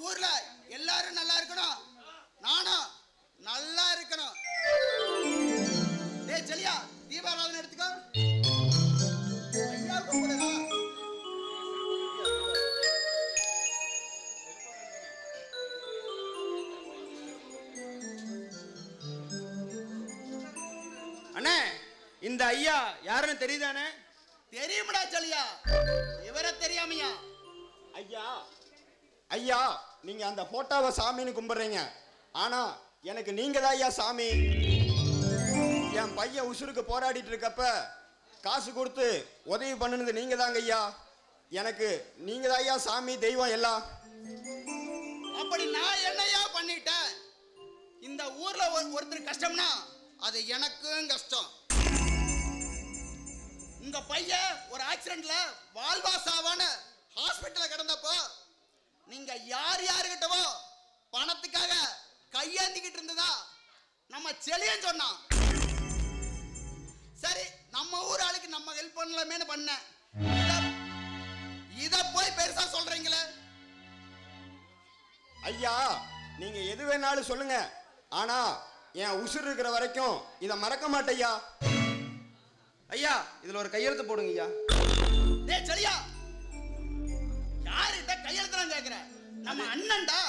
ஊர்ல எல்லாரும் நல்லா இருக்கணும், நானும் நல்லா இருக்கணும். டேய் செலியா, தீபாராதனை எடுத்துக்கோ. ஐயா கூப்பிடுடா. அண்ணே, இந்த ஐயா யாருன்னு தெரியுதானே? தெரியுமடா செலியா, இவரை தெரியாமையா? ஐயா ஐயா, நீங்க அந்த போட்டோவை சாமின்னு கும்பிடுறீங்க, ஆனா எனக்கு நீங்க தான் ஐயா சாமி. என் பையன் உசுருக்கு போராடிட்டு இருக்கப்ப காசு கொடுத்து உதவி பண்ணுனது நீங்க தாங்க ஐயா. எனக்கு நீங்க தான் ஐயா சாமி, தெய்வம் எல்லாம். அப்படி நான் என்னையா பண்ணிட்டேன்? இந்த ஊர்ல ஒருத்தர் கஷ்டம்னா அது எனக்கும் கஷ்டம். உங்க பையன் ஒரு ஆக்சிடென்ட்ல வாழ்வா சாவான ஹாஸ்பிட்டல்ல கிடந்தப்போ நீங்க யார் யாருகிட்டவோ பணத்துக்காக கையேந்திக்கிட்டு இருந்ததா நம்ம செலியன் சொன்னான். சரி, நம்ம ஊர் ஆளுக்கு நம்ம ஹெல்ப் பண்ணலாமேன்னு பண்ணேன். இத போய் பெருசா சொல்றீங்களே? ஐயா, நீங்க எது வேணாலும் சொல்லுங்க, ஆனா என் உசுர் இருக்கிற வரைக்கும் இதை மறக்க மாட்டேயா. ஐயா, இதுல ஒரு கையெழுத்து போடுங்க ஐயா. டேய் செலியா, யார்கிட்ட கையெழுத்துலாம் கேக்குற? நம்ம அண்ணன்டா.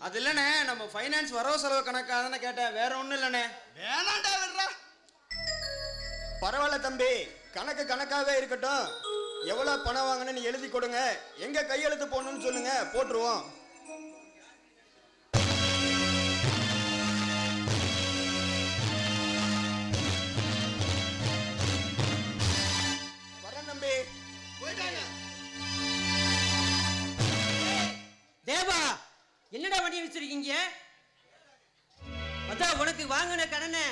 அது இல்லண்ணே, நம்ம ஃபைனான்ஸ் வரவு செலவு கணக்கா தானே கேட்டேன், வேற ஒண்ணும் இல்லண்ணே. வேணாண்டா விடுறா. பரவாயில்ல தம்பி, கணக்கு கணக்காவே இருக்கட்டும். எவ்வளவு பணம் வாங்கணும்னு எழுதி கொடுங்க, எங்க கையெழுத்து போடணும்னு சொல்லுங்க, போட்டுருவோம். வரேன் தம்பி. போயிட்டாங்க. தேவா, என்னடா வண்டி வச்சிருக்கீங்க? அதான் உனக்கு வாங்கின கடனை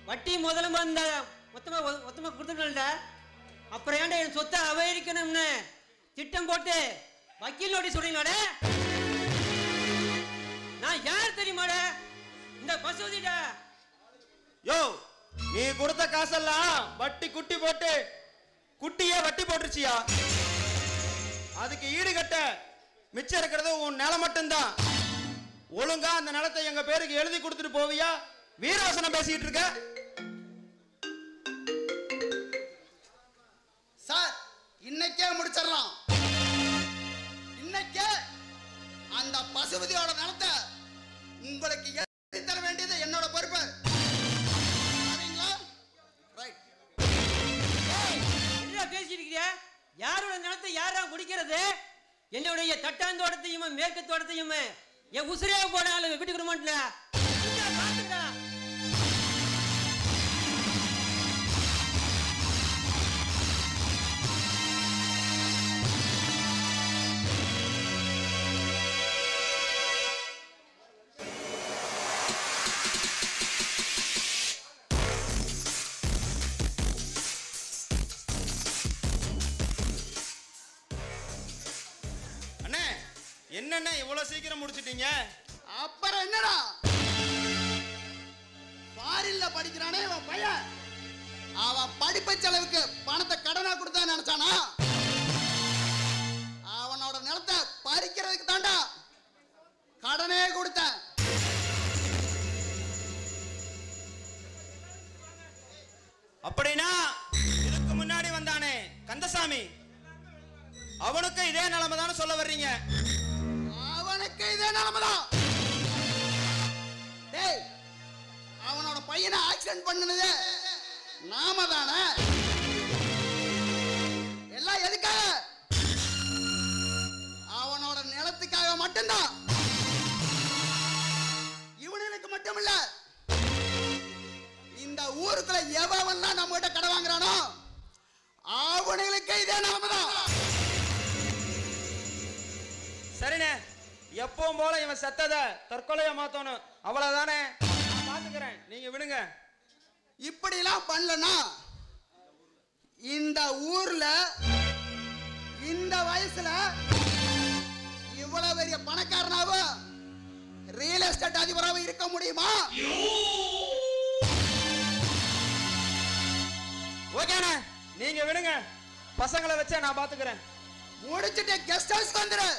வட்டி முதல்ல இருந்தா மொத்தமா கொடுத்துட்டா, அப்புறம் ஏன்டா என் சொத்தை அபகரிக்கணும்னு திட்டம் போட்டு வக்கீல் நோட்டீஸ் சொல்றீங்களாடா? நான் யார் தெரியுமாடா? இந்த பசுதிடா. யோ, நீ கொடுத்த காசெல்லாம் வட்டி குட்டி போட்டு குட்டியே வட்டி போட்டுருச்சியா? அதுக்கு ஈடு கட்ட மிச்சம் இருக்கிறது உன் நிலம் மட்டும்தான். ஒழுங்கா அந்த நிலத்தை எங்க பேருக்கு எழுதி கொடுத்துட்டு போவியா? வீரவசனம் பேசிட்டு இருக்க. சார், இன்னைக்கே முடிச்சிடலாம். இன்னைக்கே அந்த பசுபதியோட நிலத்தை உங்களுக்கு எழுதி தர வேண்டியது என்னோட பொறுப்பு. சரிங்களா? ரைட். என்ன பேசிட்டு இருக்கிறியா? யாரோட நிலத்தை யாரா முடிக்கிறது? என்னுடைய தட்டாந்தோட்டத்தையும் மேற்கு தோட்டத்தையும் என் உசுரே போனாலும் விட்டு கொடுக்க மாட்டேன். என்னன்னா இவ்வளவு சீக்கிரம் முடிச்சிட்டீங்க? அப்புறம் என்னடா, ஃபாரின்ல படிக்கிறானே அவன் பையன், அவன் படிப்பு செலவுக்கு பணத்தை கடனா கொடுத்தா நினைச்சானா? அவனோட நிலத்தை பறிக்கிறதுக்கு தாண்டா கடனே கொடுத்தேன். அப்படின்னா இதுக்கு முன்னாடி வந்தானே கந்தசாமி, அவனுக்கு இதே நிலைமை தானே சொல்ல வர்றீங்க? அவனுக்கு இதே நிலைமைதான். டேய், அவனோட பையனை ஆக்சிடென்ட் பண்ணுனது நாம தானே? எல்லாம் எதுக்காக? அவனோட நிலத்துக்காக மட்டும்தான். இவனுக்கு மட்டும் இல்ல, இந்த ஊருக்குள்ள எவன்லாம் நம்ம கிட்ட கடை வாங்குறானோ அவனுக்கு இதே நிலைமைதான். சரிண்ணே, எப்பவும் போல இவன் செத்தத தற்கொலையா மாத்தணும், அவ்வளவுதானே? பாத்துக்கிறேன், நீங்க விடுங்க. இப்படி எல்லாம் பண்ணலனா இந்த ஊர்ல இந்த வயசுல இவ்வளவு பெரிய பணக்காரனாவும் ரியல் எஸ்டேட் அதிபராகவும் இருக்க முடியுமா? ஓகேண்ணே, நீங்க விடுங்க, பசங்களை வச்சே நான் பாத்துக்கிறேன். முடிச்சிட்டு கெஸ்ட் ஹவுஸ்க்கு வந்துரு.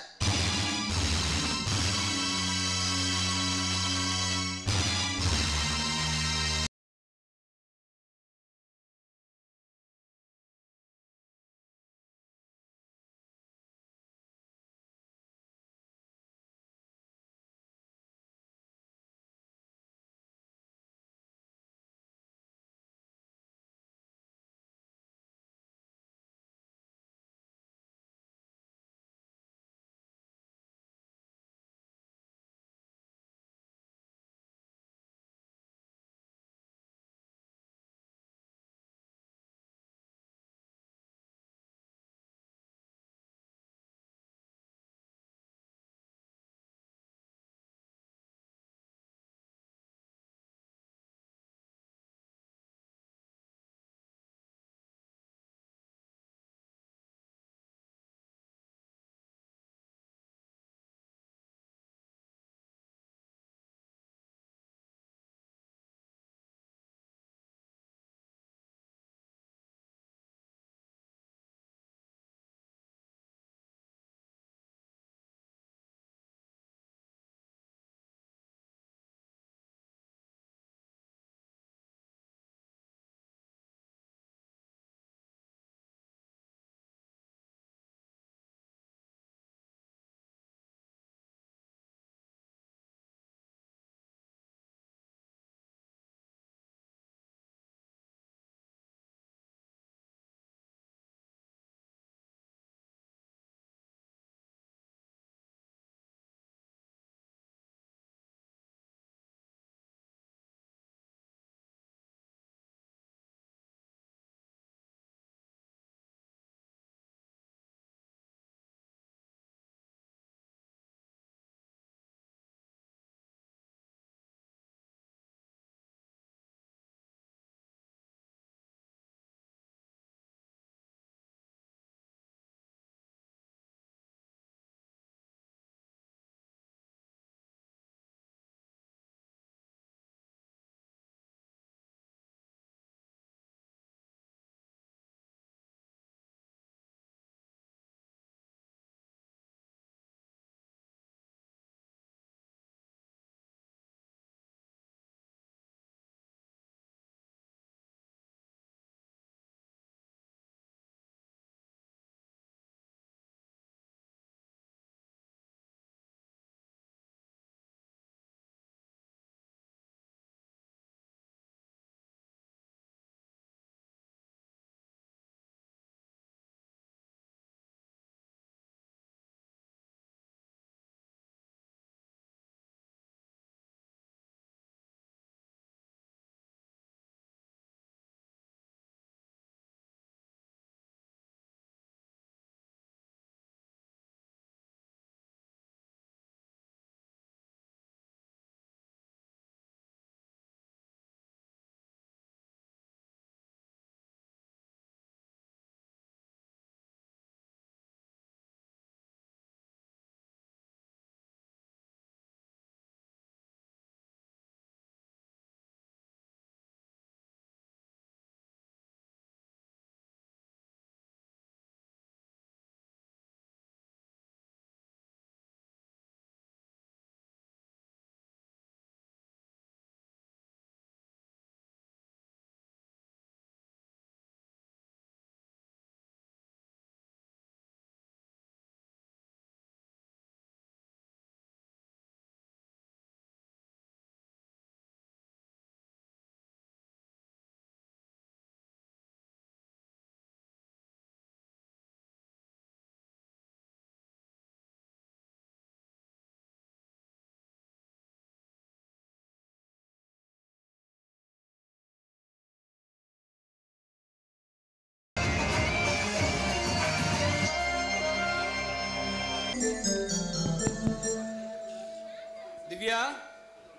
திவ்யா,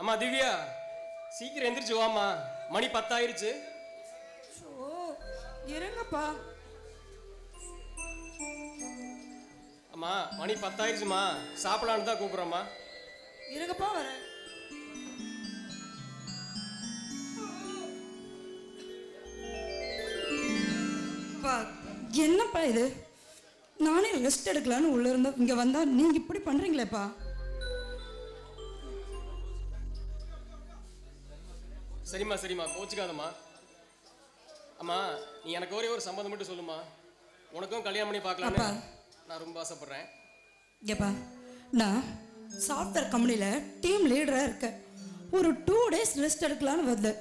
அம்மா திவ்யா, சீக்கிரம் எந்திரிச்சு வாம்மா, மணி 10 ஆயிருச்சு. ஓ இருங்கப்பா. அம்மா மணி 10 ஆயிருச்சுமா, சாப்பிடலான்னு தான் கூப்பிட்றோம்மா. இருங்கப்பா வரேன். அப்பா, என்னப்பா இது? நானே ரெஸ்ட் எடுக்கலான்னு உள்ள இருந்த இங்க வந்தா நீங்க இப்படி பண்றீங்களேப்பா. சரிம்மா சரிம்மா, கோச்சிக்காதம்மா. அம்மா நீ எனக்கு ஒரே ஒரு சம்மதம் மட்டும் சொல்லுமா, உனக்கும் கல்யாணம் பண்ணி பார்க்கலான்னு அப்பா. நான் ரொம்ப ஆசைப்படுறேன். ஏப்பா, நான் சாஃப்ட்வேர் கம்பெனியில் டீம் லீடராக இருக்கேன். ஒரு 2 days ரெஸ்ட் எடுக்கலான்னு வந்தேன்.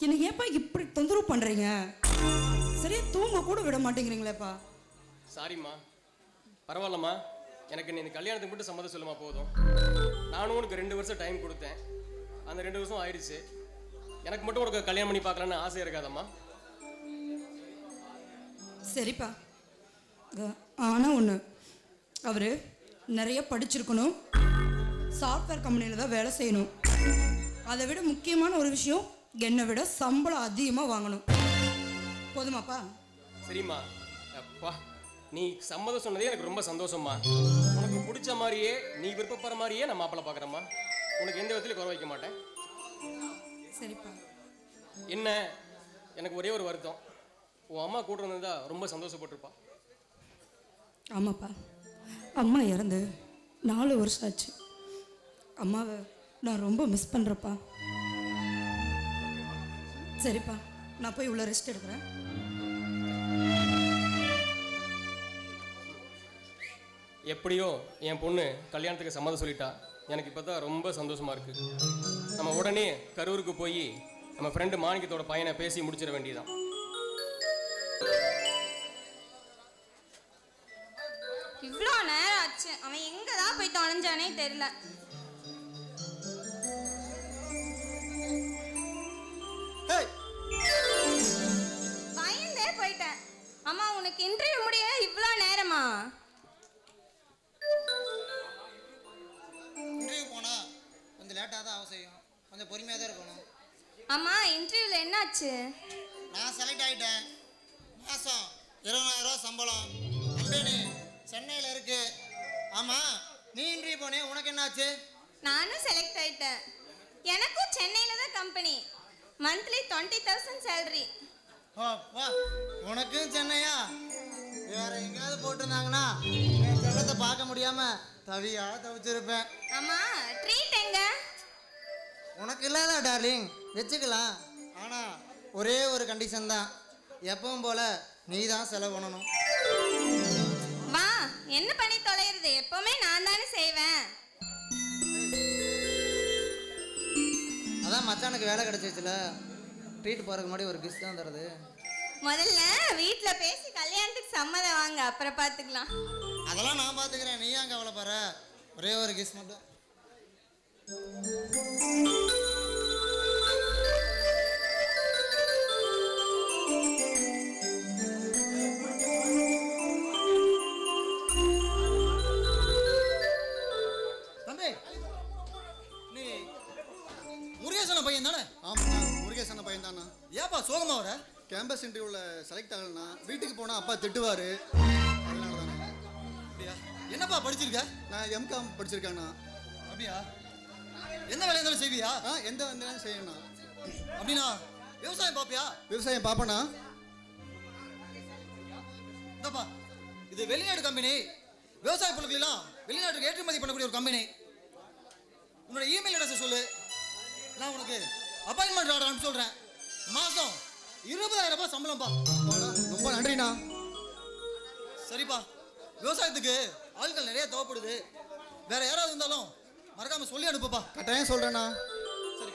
எனக்கு ஏப்பா இப்படி தொந்தரவு பண்ணுறீங்க? சரியா தூங்க கூட விட மாட்டேங்கிறீங்களேப்பா. சாரிம்மா, பரவாயில்லம்மா. எனக்கு நீ இந்த கல்யாணத்துக்கு மட்டும் சம்மதம் சொல்லுமா போதும். நானும் உனக்கு 2 வருஷம் டைம் கொடுத்தேன், அந்த 2 வருஷம் ஆயிடுச்சு. எனக்கு மட்டும் உனக்கு கல்யாணம் பண்ணி பார்க்கலான்னு ஆசை இருக்காதம்மா? சரிப்பா, ஆனால் ஒன்று, அவர் நிறைய படிச்சிருக்கணும், சாஃப்ட்வேர் கம்பெனியில் தான் வேலை செய்யணும். அதை விட முக்கியமான ஒரு விஷயம், என்னை விட சம்பளம் அதிகமாக வாங்கணும். போதுமாப்பா? சரிம்மா. அப்பா, நீ சம்மதம் சொன்னதே எனக்கு ரொம்ப சந்தோஷம்மா. உனக்கு பிடிச்ச மாதிரியே, நீ விருப்பப்படுற மாதிரியே நான் மாப்பிள்ளை பார்க்குறேம்மா. உனக்கு எந்த விதத்துலையும் குறை வைக்க மாட்டேன். சரிப்பா. என்ன, எனக்கு ஒரே ஒரு வருத்தம், உன் அம்மா கூட இருந்ததா ரொம்ப சந்தோஷப்பட்டிருப்பா. ஆமாப்பா, அம்மா இறந்து 4 வருஷம் ஆச்சு. அம்மாவை நான் ரொம்ப மிஸ் பண்ணுறப்பா. சரிப்பா, நான் போய் உள்ள ரெஸ்ட் எடுக்கிறேன். எப்படியோ என் பொண்ணு கல்யாணத்துக்கு சம்மதம் சொல்லிட்டா. எனக்கு இப்போ தான் ரொம்ப சந்தோஷமாக இருக்குது. நம்ம உடனே கரூருக்கு போய் நம்ம ஃப்ரெண்டு மாணிக்கத்தோட பையனை பேசி முடிச்சிட வேண்டியதான். இவ்வளோ நேரம் ஆச்சு, அவன் எங்க தான் போய் தொலைஞ்சானே தெரியல. பயந்தே போயிட்டேன். அம்மா, உனக்கு இன்டர்வியூ முடிய இவ்வளோ நேரமா? இன்டர்வியூ போனா கொஞ்சம் லேட்டாக தான் ஆக செய்யும், கொஞ்சம் பொறுமையாக தான் இருக்கணும். அம்மா, இன்டர்வியூல என்னாச்சு? நான் செலக்ட் ஆகிட்டேன். மாதம் 20,000 ரூபா சம்பளம். கம்பெனி சென்னையில் இருக்கு. ஆமாம், நீ இன்டர்வியூ போனே, உனக்கு என்னாச்சு? நானும் செலக்ட் ஆயிட்டேன். எனக்கும் சென்னையில் தான் கம்பெனி. Monthly 20,000 salary. ஓ வா, உனக்கும் சென்னையா? வேற எங்கேயாவது போட்டிருந்தாங்கன்னா என் செல்லத்தை பார்க்க முடியாம தவியா தவிச்சிருப்பேன். அம்மா, ட்ரீட் எங்க? உனக்கு இல்லாத டார்லிங், வச்சுக்கலாம். ஆனால் ஒரே ஒரு கண்டிஷன் தான், எப்பவும் போல நீ தான் செலவு பண்ணணும். வா, என்ன பண்ணி தொலைகிறது? எப்பவுமே நான் தானே செய்வேன். அதான் மச்சானுக்கு வேலை கிடைச்சிச்சுல, ட்ரீட் போகிறதுக்கு முன்னாடி ஒரு கிஃப்ட் தான் தருது. முதல்ல வீட்டில் பேசி கல்யாணத்துக்கு சம்மதம் வாங்க, அப்புறம் பார்த்துக்கலாம். அதெல்லாம் நான் பார்த்துக்கிறேன், நீ ஏன் கவலைப்படுற? ஒரே ஒரு கிஃப்ட் மட்டும். தம்பி, நீ முருகேசன பையன் தானே? ஆமாண்ணா, முருகேசன பையன் தானா. ஏப்பா சோகமா வர? கேம்பஸ் இன்டர்வியூவில் செலக்ட் ஆகலண்ணா. வீட்டுக்கு போனால் அப்பா திட்டுவார், அதனால தானே. அப்படியா? என்னப்பா படிச்சிருக்க? நான் எம்காம் படிச்சிருக்கேண்ணா. அப்படியா? என்ன வேலையா இருந்தாலும் செய்வியா? எந்த வந்தாலும் செய்யணுண்ணா. அப்படின்னா விவசாயம் பாப்பியா? விவசாயம் பார்ப்பேண்ணா. இந்தப்பா, இது வெளிநாடு கம்பெனி. விவசாய பொருட்களெல்லாம் வெளிநாட்டுக்கு ஏற்றுமதி பண்ணக்கூடிய ஒரு கம்பெனி. உன்னோட இமெயில் அட்ரஸ் சொல்லு, நான் உனக்கு அப்பாயின்மெண்ட் ஆர்டர் அனுப்பி சொல்கிறேன். மாதம் 20,000 ரூபாய் சம்பளம்ப்பா. ரொம்ப நன்றிண்ணா. சரிப்பா, விவசாயத்துக்கு ஆட்கள் நிறைய தேவைப்படுது. வேற யாராவது இருந்தாலும் மறக்காம சொல்லி அனுப்புப்பா. கட்டாயம் சொல்கிறேண்ணா. சரி.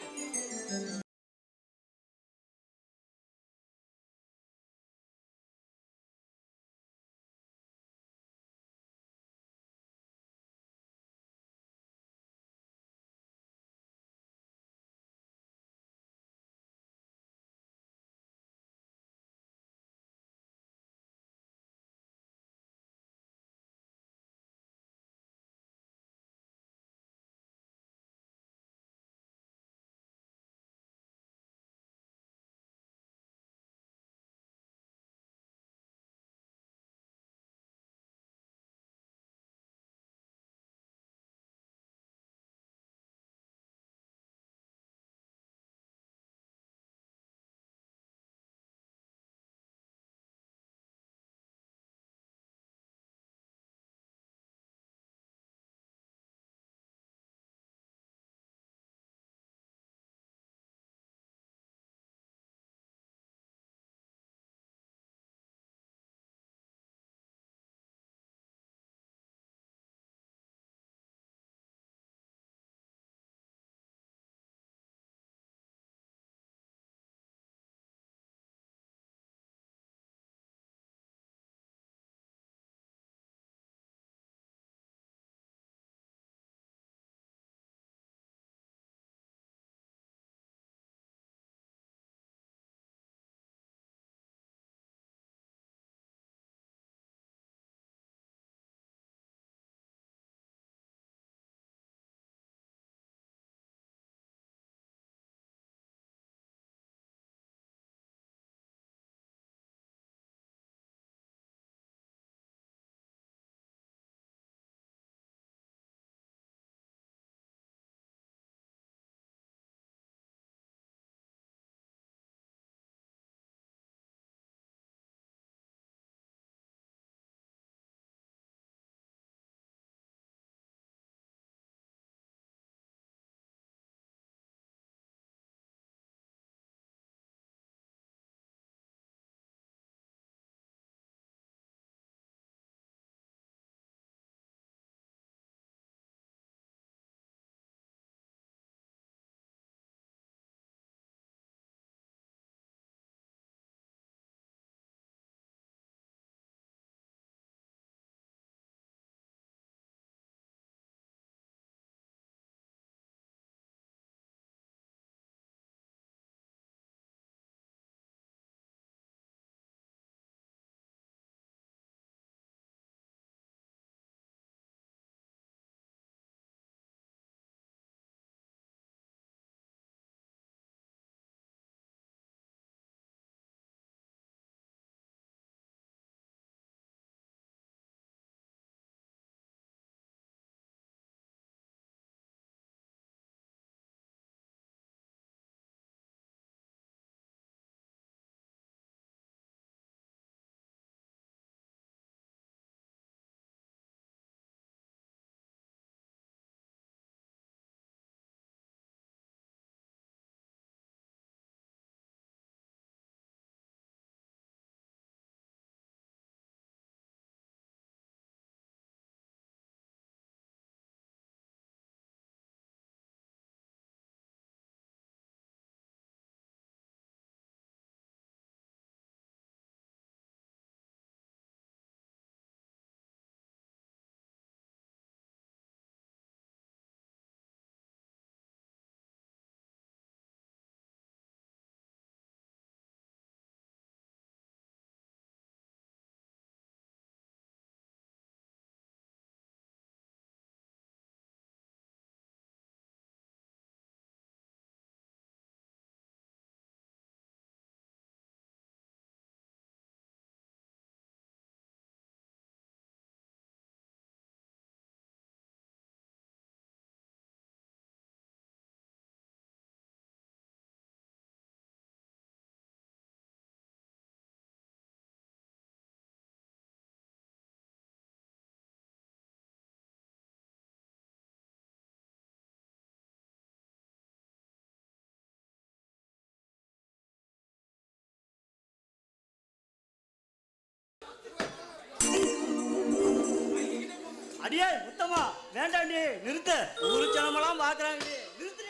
அடியே முத்தம்மா வேண்டாண்டி நிறுத்து. ஊரு ஜனமெல்லாம் பாக்குறாங்க. நிறுத்து.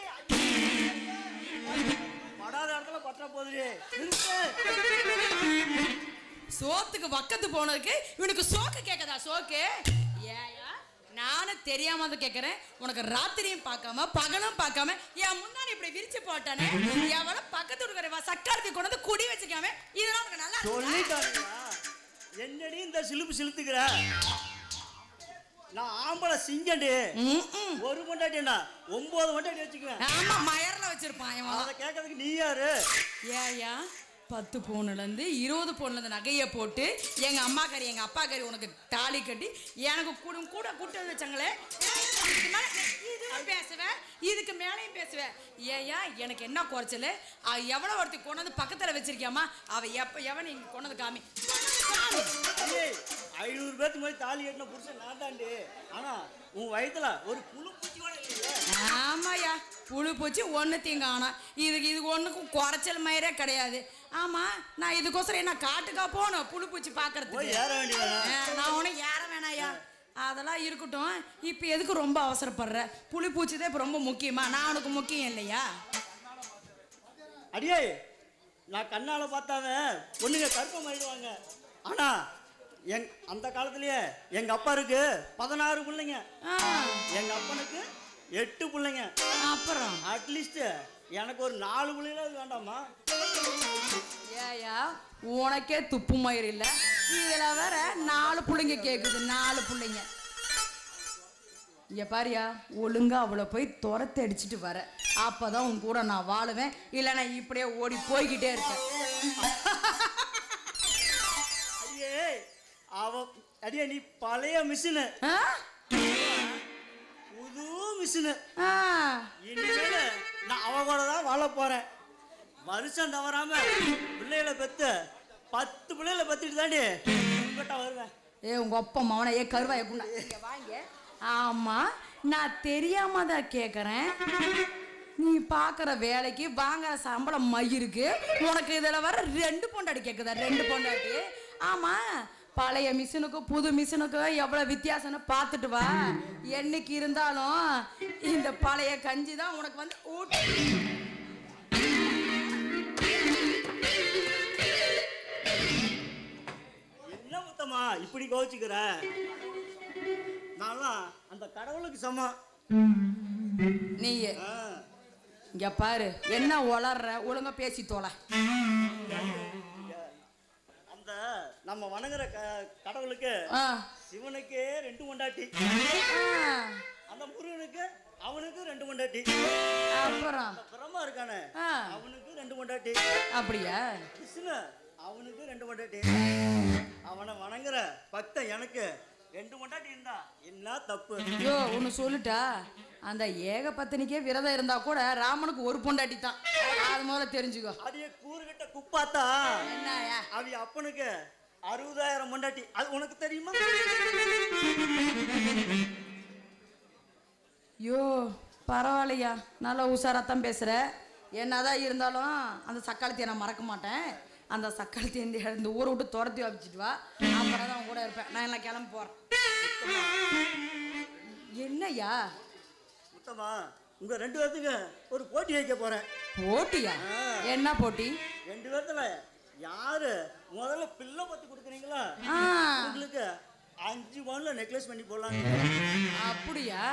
படாத இடத்துல பற்ற போகுது. நிறுத்து. சோத்துக்கு வக்கத்து போனதுக்கு இவனுக்கு சோக்கு கேட்கதா? சோக்கு ஏயா? நானும் தெரியாம தான் கேட்கறேன். உனக்கு ராத்திரியும் பார்க்காம பகலும் பார்க்காம என் முன்னாடி இப்படி விரிச்சு போட்டானே, எவளோ பக்கத்து இருக்கிறவா சக்காரத்தை கொண்டு வந்து குடி வச்சுக்காம இதெல்லாம் உனக்கு நல்லா சொல்லிட்டாங்களா? என்னடி இந்த சிலுப்பு சிலுத்துக்கிற? நான் ஆம்பளை சிங்கண்டி. ஒரு மண்டாட்டினா 9 மண்டாட்டி வச்சுக்குவேன். ஆமா, மயர்ல வச்சிருப்பான். அதை கேட்கறதுக்கு நீ யாரு? ஏயா 10 பவுன்லேருந்து 20 பவுன்லேருந்து நகையை போட்டு எங்கள் அம்மா கறி எங்கள் அப்பா கறி உனக்கு தாலி கட்டி எனக்கு கூட கூட்டு வச்சாங்களே. இதுக்கு மேலே பேசுவேன், இதுக்கு மேலேயும் பேசுவேன். ஏயா எனக்கு என்ன குறைச்சல்? எவ்வளோ ஒருத்தி கொண்டு வந்து பக்கத்தில் வச்சிருக்கியாமா? அவள் எவன் இங்கே கொண்டு வந்து காமி. 500 பேருக்கு மாதிரி தாலி கட்டின புருஷன் நான் தாண்டி. ஆனா உன் வயதுல ஒரு புழு பூச்சி கூட இல்லையே. ஆமாயா, புழு பூச்சி ஒன்றுத்தையும் காணோம். இதுக்கு ஒன்றுக்கும் குறைச்சல் மயிரே கிடையாது. ஆமா, நான் இதுக்கோசரம் என்ன காட்டுக்கா போகணும் புழு பூச்சி பார்க்கறதுக்கு? ஏற வேண்டியதானே? நான் ஒன்றும் ஏற வேணாயா, அதெல்லாம் இருக்கட்டும். இப்போ எதுக்கு ரொம்ப அவசரப்படுற? புளி பூச்சி தான் இப்போ ரொம்ப முக்கியமா? நான் உனக்கு முக்கியம் இல்லையா? அடியே நான் கண்ணால பார்த்தாவே பொண்ணுங்க கருப்பம் ஆயிடுவாங்க. ஆனா அந்த காலத்திலேயே எங்க அப்பா இருக்கு 16 பிள்ளைங்க, எங்க அப்பனுக்கு 8 பிள்ளைங்க. அப்புறம் அட்லீஸ்ட் எனக்கு ஒரு 4 பிள்ளைகளாவது வேண்டாமா? ஏயா உனக்கே துப்பு மயிர் இல்லை, இதுல வேற 4 பிள்ளைங்க கேக்குது. 4 பிள்ளைங்க. இங்க பாரியா, ஒழுங்கா அவளை போய் துரத்தை அடிச்சுட்டு வர, அப்பதான் உன் கூட நான் வாழுவேன். இல்லை நான் இப்படியே ஓடி போய்கிட்டே இருப்பேன். அடியே நீ பழைய மிஷினு, புது மிஷினு. இனிமேல நான் அவ கூட தான் வாழ போறேன். வருஷம் தவறாம பிள்ளைகளை பெத்து 10 பிள்ளைகளை பெத்துட்டு தாண்டி உங்ககிட்ட வருவேன். உங்க அப்பா மவனை கருவாய குண்டா வாங்க. ஆமா, நான் தெரியாம தான் கேட்கறேன். நீ பாக்குற வேலைக்கு வாங்குற சம்பளம் மயிருக்கு, உனக்கு இதுல வர 2 பொண்டாட்டி கேக்குதா? 2 பொண்டாட்டி? ஆமா, பழைய மிஷினுக்கும் புது மிஷினுக்கும் எவ்வளவு வித்தியாசம்னு பார்த்துட்டு வா. என்னைக்கு இருந்தாலும் இந்த பழைய கஞ்சி தான் உனக்கு வந்து என்ன முத்தமா இப்படி கோச்சுக்கிற? நான்லாம் அந்த கடவுளுக்கு சமம். நீ இங்க பாரு, என்ன உளர்ற? ஒழுங்கா பேசி தோல. அந்த நம்ம வணங்குற கடவுளுக்கு சிவனுக்கு 2 பொண்டாட்டி, அந்த முருகனுக்கு அவனுக்கு 2 பொண்டாட்டி, அப்புறம் பிரம்மா இருக்கானே அவனுக்கு 2 பொண்டாட்டி. அப்படியா? கிருஷ்ண அவனுக்கு 2 பொண்டாட்டி. அவனை வணங்குற பக்தன் எனக்கு 2 பொண்டாட்டி இருந்தா என்ன தப்பு? ஐயோ ஒன்னு சொல்லிட்டா, அந்த ஏகபத்தினிக்கே விரதம் இருந்தா கூட ராமனுக்கு 1 பொண்டாட்டி தான். அது முதல்ல தெரிஞ்சுக்கோ. அடிய கூறுகிட்ட குப்பாத்தா என்னயா? அவ அப்பனுக்கு 60,000 பொண்டாட்டி. அது உனக்கு தெரியுமா? ஐயோ பரவாயில்லையா, நல்லா உஷாராத்தான் பேசுற. என்னதான் இருந்தாலும் அந்த சக்காலத்தையை நான் மறக்க மாட்டேன். அந்த சக்காலத்தை இந்த ஊரை விட்டு துரத்தி வச்சுட்டு வா, அப்புறம் தான் கூட இருப்பேன். நான் எல்லாம் கிளம்ப போறேன். என்னையா? முத்தமா உங்க 2 பேர்த்துக்கு ஒரு போட்டி வைக்க போறேன். போட்டியா? என்ன போட்டி? 2 பேர்த்துல யாரு முதல்ல பிள்ளை பத்தி கொடுக்குறீங்களா உங்களுக்கு 5 பவுன்ல நெக்லஸ் பண்ணி போடலாம். அப்படியா?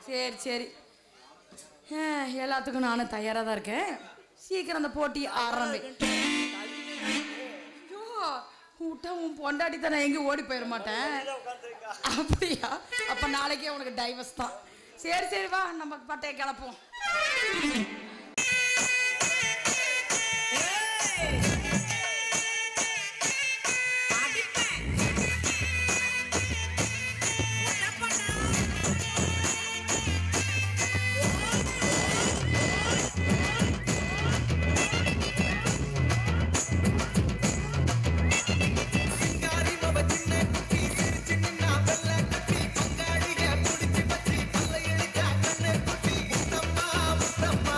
சரி சரி, எல்லாத்துக்கும் நானும் தயாரா தான் இருக்கேன். சீக்கிரம் அந்த போட்டி ஆரம்பி. விட்டா உன் பொண்டாட்டி தானே, எங்கேயும் ஓடி போயிட மாட்டேன். அப்படியா? அப்ப நாளைக்கே உனக்கு டைவர்ஸ் தான். சரி சரி வா, நம்ம பட்டையை கிளப்போம். முத்தம்மா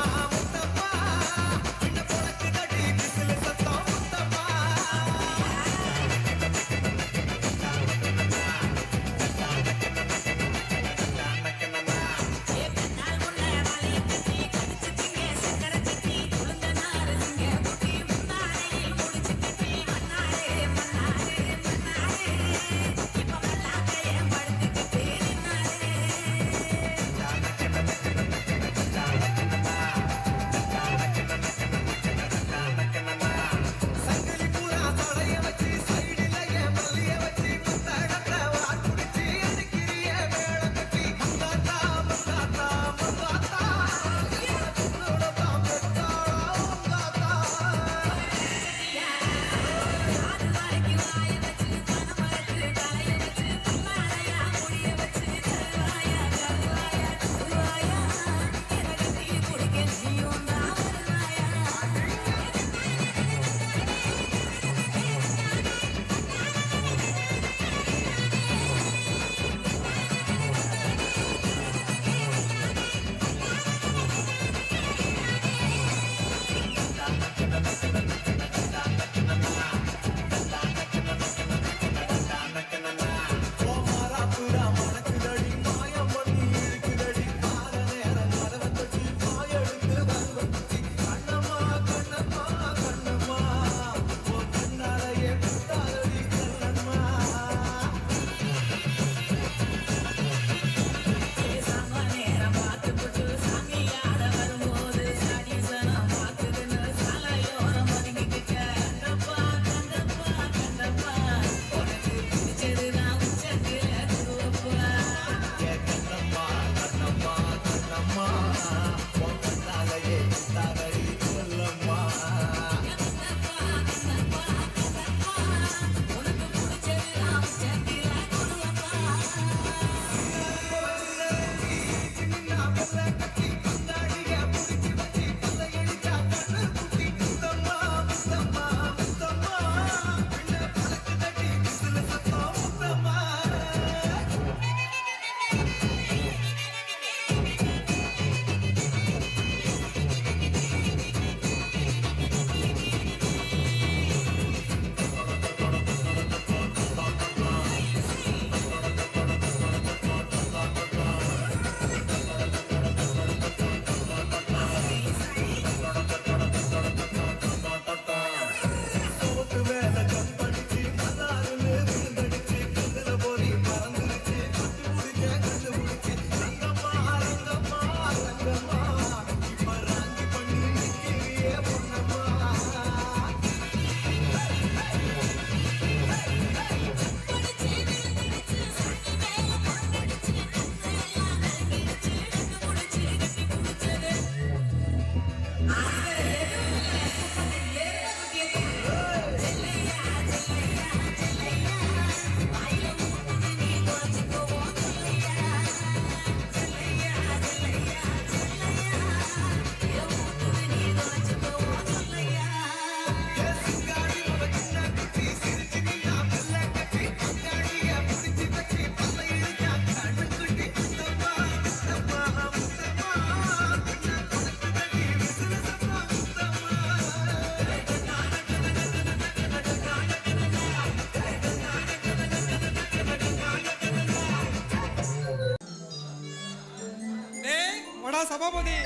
என்னடா சபாபதி?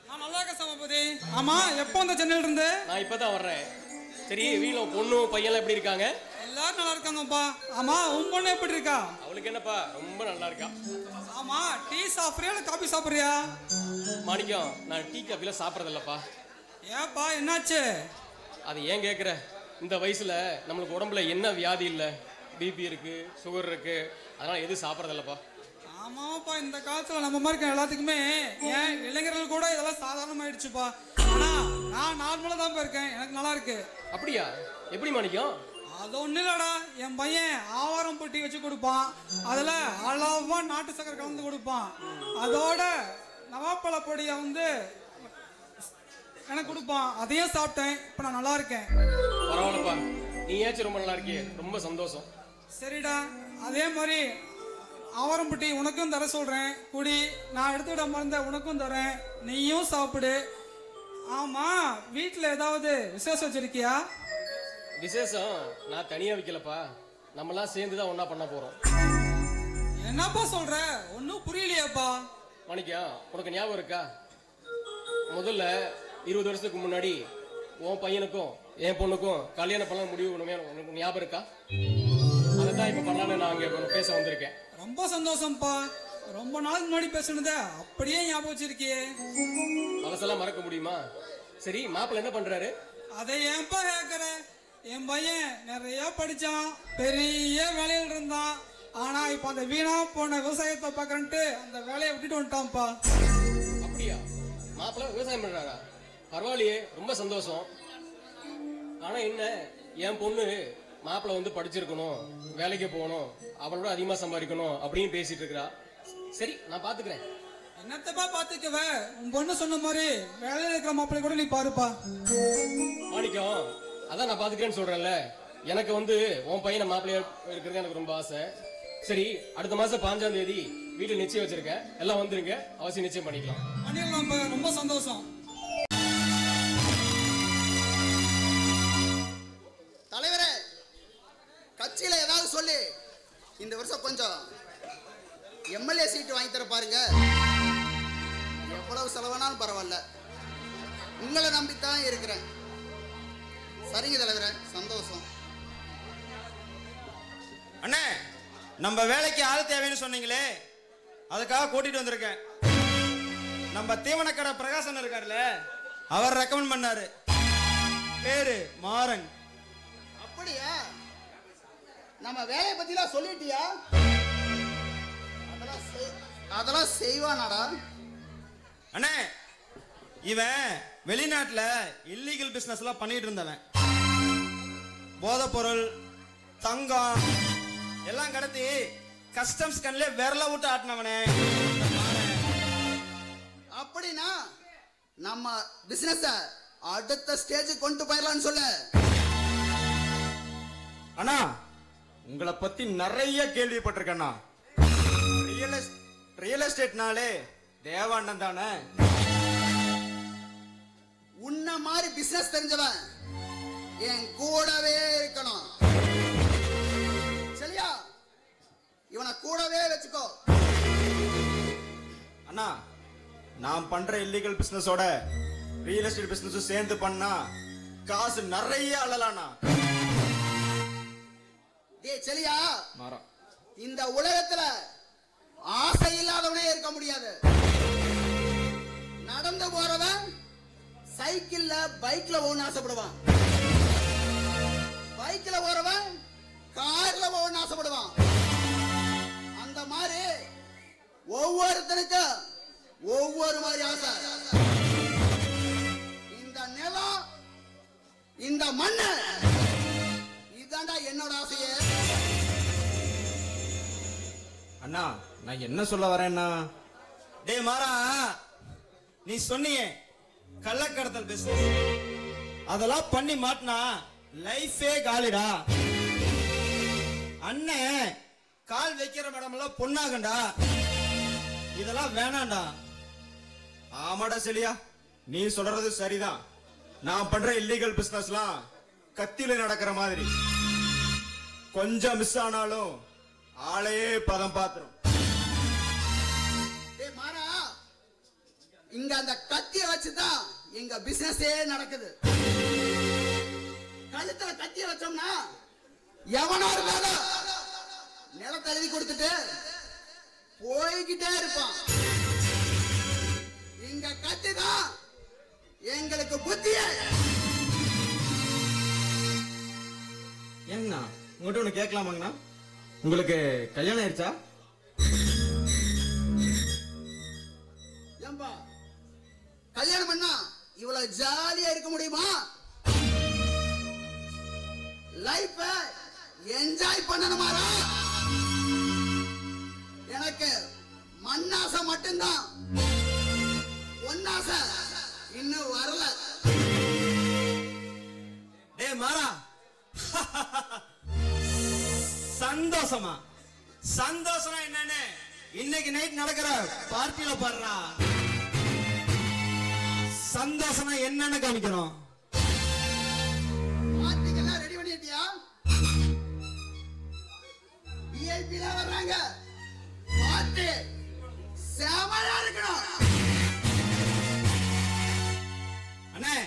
நான் நல்லா இருக்கேன் சபாபதி. ஆமா, எப்போ வந்த சென்னையில இருந்து? நான் இப்பதான் வர்றேன். சரி, வீட்ல பொண்ணு பையன்லாம் எப்படி இருக்காங்க? எல்லாரும் நல்லா இருக்காங்கப்பா. ஆமா, உன் பொண்ணு எப்படி இருக்கா? அவளுக்கு என்னப்பா, ரொம்ப நல்லா இருக்கா. ஆமா, டீ சாப்பிடுறியா இல்ல காபி சாப்பிடுறியா? மாணிக்கம், நான் டீ காபில சாப்பிட்றது இல்லப்பா. ஏப்பா, என்னாச்சு? அது ஏன் கேட்குற? இந்த வயசுல நம்மளுக்கு உடம்புல என்ன வியாதி இல்லை, பிபி இருக்கு, சுகர் இருக்கு, அதனால எதுவும் சாப்பிட்றது இல்லப்பா. ஆமாப்பா, இந்த காலத்துல நம்ம மாதிரி இருக்க எல்லாத்துக்குமே, ஏன் இளைஞர்கள் கூட இதெல்லாம் சாதாரணமாயிடுச்சுப்பா. ஆனா நான் நார்மலா தான் இருக்கேன், எனக்கு நல்லா இருக்கு. அப்படியா? எப்படி மாணிக்கம்? அது ஒண்ணு இல்லடா, என் பையன் ஆவாரம் பொட்டி வச்சு கொடுப்பான், அதுல அளவா நாட்டு சக்கரை கலந்து கொடுப்பான், அதோட நவாப்பழ பொடியை வந்து எனக்கு கொடுப்பான், அதையும் சாப்பிட்டேன். இப்ப நான் நல்லா இருக்கேன். பரவாயில்லப்பா, நீ ஏச்சும் ரொம்ப நல்லா இருக்கியே, ரொம்ப சந்தோஷம். சரிடா, அதே மாதிரி ஆவாரம்பட்டி உனக்கும் தர சொல்றேன், குடி. நான் எடுத்துக்கிட்ட மருந்த உனக்கும் தரேன், நீயும் சாப்பிடு. ஆமா, வீட்டில் ஏதாவது விசேஷம் வச்சிருக்கியா? விசேஷம் நான் தனியா வைக்கலப்பா, நம்மளாம் சேர்ந்து தான் ஒண்ணா பண்ண போறோம். என்னப்பா சொல்ற? ஒன்னும் புரியலையாப்பா. மாணிக்கம், உனக்கு ஞாபகம் இருக்கா? முதல்ல 20 வருஷத்துக்கு முன்னாடி உன் பையனுக்கும் என் பொண்ணுக்கும் கல்யாணம் பண்ண முடிவு பண்ணுமே, உனக்கு ஞாபகம் இருக்கா? அதை தான் இப்போ பண்ணலான்னு நான் அங்கே பேச வந்திருக்கேன். ரொம்ப சந்தோஷம்ப்பா. ரொம்ப நாளுக்கு முன்னாடி பேசுனத அப்படியே ஞாபகம் வச்சிருக்கியே. பழசெல்லாம் மறக்க முடியுமா? சரி, மாப்பிள்ளை என்ன பண்றாரு? அதை ஏன்பா கேட்கற? என் பையன் நிறைய படிச்சான், பெரிய வேலையில் இருந்தான். ஆனா இப்ப அந்த வீணா போன விவசாயத்தை பார்க்கறன்ட்டு அந்த வேலையை விட்டுட்டு வந்துட்டான்ப்பா. அப்படியா? மாப்பிள்ளை விவசாயம் பண்றாரா? பரவாயில்லையே, ரொம்ப சந்தோஷம். ஆனா என்ன, என் பொண்ணு மாப்பிள்ளை வந்து படிச்சிருக்கணும், வேலைக்கு போகணும், அவளோட அதிகமா சம்பாதிக்கணும் அப்படின்னு பேசிட்டு இருக்கிறா. சரி, நான் பாத்துக்கிறேன். என்னத்தப்பா பாத்துக்குவ? உன் பொண்ணு சொன்ன மாதிரி வேலையில இருக்கிற மாப்பிள்ளை கூட நீ பாருப்பா. மாணிக்கம், அதான் நான் பாத்துக்கிறேன்னு சொல்றேன்ல. எனக்கு வந்து உன் பையனை மாப்பிள்ளையா இருக்கிறது எனக்கு ரொம்ப ஆசை. சரி, அடுத்த மாசம் 5ஆம் தேதி வீட்டுல நிச்சயம் வச்சிருக்கேன், எல்லாம் வந்துருங்க, அவசியம் நிச்சயம் பண்ணிக்கலாம். பண்ணிடலாம்ப்பா, ரொம்ப சந்தோஷம். தலைவரே, கட்சியில ஏதாவது சொல்லி இந்த வருஷம் கொஞ்சம் எம்எல்ஏ சீட்டு வாங்கி தர பாருங்க. எவ்வளவு செலவானாலும் பரவாயில்ல, உங்களை நம்பித்தான் இருக்கிறேன். சரிங்க தலைவரே, சந்தோஷம். அண்ணே, நம்ம வேலைக்கு ஆள் தேவைன்னு சொன்னீங்களே, அதுக்காக கூட்டிட்டு வந்திருக்கேன். நம்ம தீவனக்கடை பிரகாசன் இருக்காருல்ல, அவர் ரெக்கமெண்ட் பண்ணாரு. பேரு மாறன். அப்படியா? நம்ம வேலையை பத்திலாம் சொல்லிட்டியா? அதெல்லாம் செய்வானாடா? அண்ணே, இவன் வெளிநாட்டுல இல்லீகல் பிசினஸ் எல்லாம் பண்ணிட்டு இருந்தவன். போதைப் பொருள், தங்கம் எல்லாம் கடத்தி கஸ்டம்ஸ் கண்ணிலே விரல விட்டு ஆட்டினவனே. அப்படின்னா நம்ம பிசினஸ் அடுத்த ஸ்டேஜ் கொண்டு போயிடலாம்னு சொல்லு. அண்ணா, உங்களை பத்தி நிறைய கேள்விப்பட்டிருக்கேண்ணா. ரியல் எஸ்டேட்னாலே தேவாண்ணன் தானே. உன்ன மாதிரி பிசினஸ் தெரிஞ்சவன் என் கூடவே இருக்கணும். சரியா? இவனை கூடவே வச்சுக்கோ. அண்ணா, நான் பண்ற இல்லீகல் பிசினஸோட ரியல் எஸ்டேட் பிசினஸும் சேர்ந்து பண்ணா காசு நிறைய அழலாண்ணா. டேய் செலியா, மாறா, இந்த உலகத்துல ஆசை இல்லாதவனே இருக்க முடியாது. நடந்து போறவன் சைக்கிள்ல பைக்ல போகணும்னு ஆசைப்படுவான், பைக்ல போறவன் கார்ல போகணும்னு ஆசைப்படுவான். அந்த மாதிரி ஒவ்வொருத்தனுக்கும் ஒவ்வொரு மாதிரி ஆசை. இந்த நிலம், இந்த மண்ணு, இதாண்டா என்னோட ஆசையே. அண்ணா, நான் என்ன சொல்ல வரேன்னா, டேய் மாறா, நீ சொன்னியே கள்ளக்கடத்தல் பிசினஸ், அதெல்லாம் பண்ணி மாட்டினா லைஃபே காலிடா. அண்ணன் கால் வைக்கிற மேடம் எல்லாம் பொண்ணாகண்டா, இதெல்லாம் வேணாண்டா. ஆமாடா செலியா, நீ சொல்றது சரிதான். நான் பண்ற இல்லீகல் பிசினஸ்லாம் கத்தியில நடக்கிற மாதிரி, கொஞ்சம் மிஸ் ஆனாலும் ஆளையே பதம் பாத்துரும். இங்க அந்த கத்திய வச்சுதான் எங்க பிசினஸே நடக்குது. கழுத்துல கத்திய வச்சோம்னா எவனா இருந்தாலும் நிலத்தை எழுதி கொடுத்துட்டு போய்கிட்டே இருப்பான். இங்க கத்திதான் எங்களுக்கு புத்தியே. ஏங்கண்ணா உங்கள்கிட்ட ஒன்று கேட்கலாமாங்கண்ணா? உங்களுக்கு கல்யாணம் ஆயிடுச்சா? ஏம்பா கல்யாணம் பண்ணா இவ்வளவு ஜாலியா இருக்க முடியுமா? லைஃப என்ஜாய் பண்ணணுமாரா? எனக்கு மண்ணாசை மட்டும்தான், பொன்னாசை இன்னும் வரல. டேய் மாறா, சந்தோஷமா? சந்தோஷம் என்னன்னு இன்னைக்கு நைட் நடக்கிற பார்ட்டியில பாடுறா. சந்தோஷம் என்னன்னு காமிக்கிறோம். பார்ட்டிக்கெல்லாம் ரெடி பண்ணிட்டியா? விஐபி ல வர்றாங்க. பார்ட்டி செமையா இருக்கணும். அண்ணே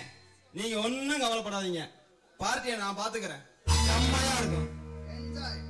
நீங்க ஒன்னும் கவலைப்படாதீங்க, பார்ட்டியை நான் பாத்துக்கிறேன். செம்மையா இருக்கும். என்ஜாய்.